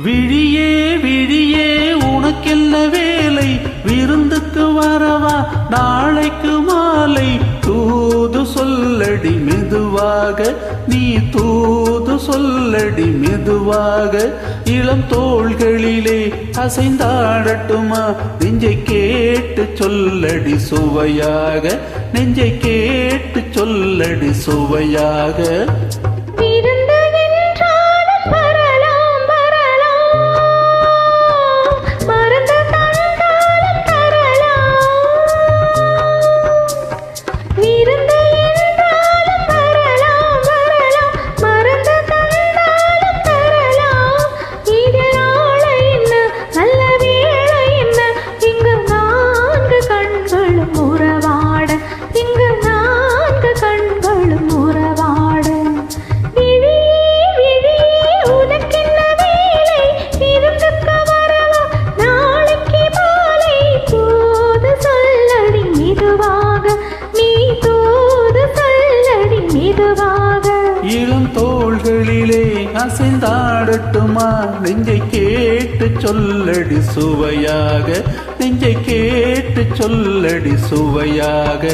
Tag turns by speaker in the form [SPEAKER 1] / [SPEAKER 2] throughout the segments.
[SPEAKER 1] விழியே விழியே உனக்கென்ன வேலை, விருந்துக்கு வரவா நாளைக்கு மாலை. தூது சொல்லடி மெதுவாக, நீ தூது சொல்லடி மெதுவாக. இளம் தோள்களிலே அசைந்தாடட்டுமா, நெஞ்சை கேட்டு சொல்லடி சுவையாக, நெஞ்சை கேட்டு சொல்லடி சுவையாக. இளம் தோள்களிலே அசைந்தாடட்டுமா, நெஞ்சை கேட்டு சொல்லடி சுவையாக, நெஞ்சை கேட்டு சொல்லடி சுவையாக.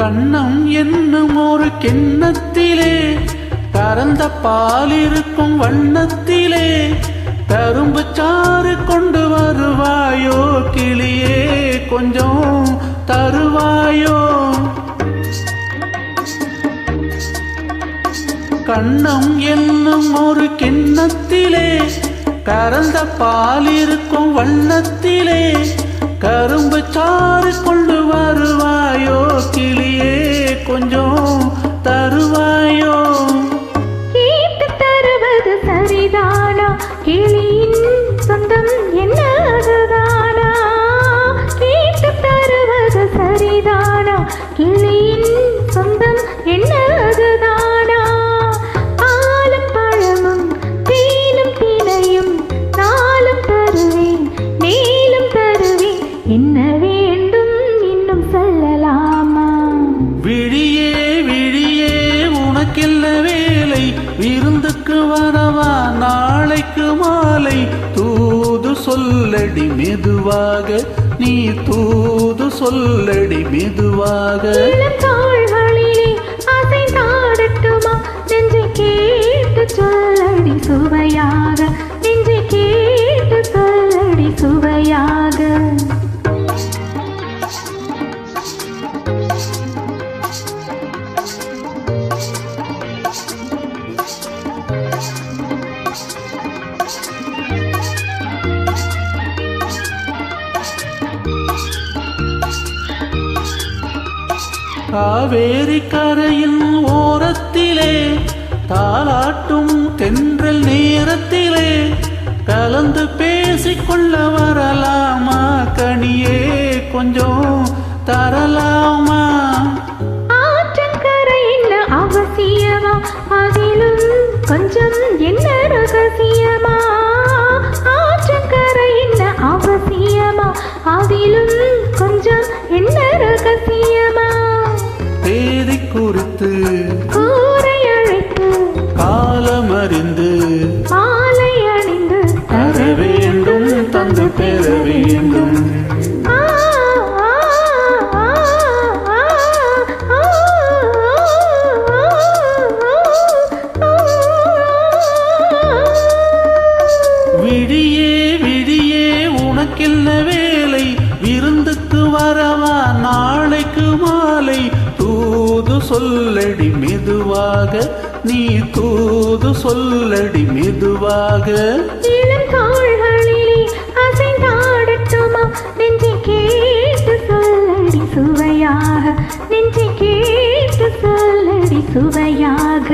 [SPEAKER 1] கண்ணம் என்னும் ஒரு கிண்ணத்திலே கறந்த பால் இருக்கும் வண்ணத்திலே, கரும்பு சாறு கொண்டு வருவாயோ கிளியே, கொஞ்சம் தருவாயோ. கண்ணம் என்னும் ஒரு கிண்ணத்திலே கறந்த பால் இருக்கும் வண்ணத்திலே, கரும்பு சாறு கொண்டு வருவாயோ கிளியே, கொஞ்சம் தருவாயோ.
[SPEAKER 2] கேட்டு தருவது சரிதானா, கிளியின் சொந்தம் என்னதுதானா. கேட்டு தருவது சரிதானா, கிளியின் சொந்தம் என்னதுதானா. பாலும் பழமும் தேனும் தினையும் நாளும் தருவேன், மேலும் தருவேன், என்ன வேண்டும் இன்னும் சொல்லலாமா.
[SPEAKER 1] விழியே விழியே உனக்கெல்ல வேலை, விருந்துக்கு வரவா நாளைக்கு மாலை. தூது சொல்லடி மெதுவாக, நீ தூது சொல்லடி மெதுவாக.
[SPEAKER 2] தோள்களிலே அசைந்தாடட்டுமா, நெஞ்சை கேட்டு சொல்லடி சுவையாக, நெஞ்சை கேட்டு சொல்லடி சுவையாக.
[SPEAKER 1] காவேரி கரையின் ஓரத்திலே தாலாட்டும் தென்றல் நேரத்திலே, கலந்து பேசிக்கொள்ள வரலாமா கனியே, கொஞ்சம் தரலாமா.
[SPEAKER 2] ஆற்றங்கரை என்ன அவசியமா, அதிலும் கொஞ்சம் என்ன ரகசியமா. ஆற்றங்கரை என்ன அவசியமா, அதிலும் கொஞ்சம் என்ன ரகசியமா.
[SPEAKER 1] தேதி குறித்து
[SPEAKER 2] கூரை அழைத்து
[SPEAKER 1] காலமறிந்து
[SPEAKER 2] மாலை அணிந்து
[SPEAKER 1] தர வேண்டும், தந்து பெற வேண்டும். விழியே விழியே உனக்கென்ன வேலை, விருந்துக்கு வரவா நாளைக்கு மாலை. தூது சொல்லடி மெதுவாக, நீ தூது சொல்லடி மெதுவாக.
[SPEAKER 2] இளம் தோள்களிலே அசைந்தாடட்டுமா, நெஞ்சை கேட்டு சொல்லடி சுவையாக, நெஞ்சை கேட்டு சொல்லடி சுவையாக.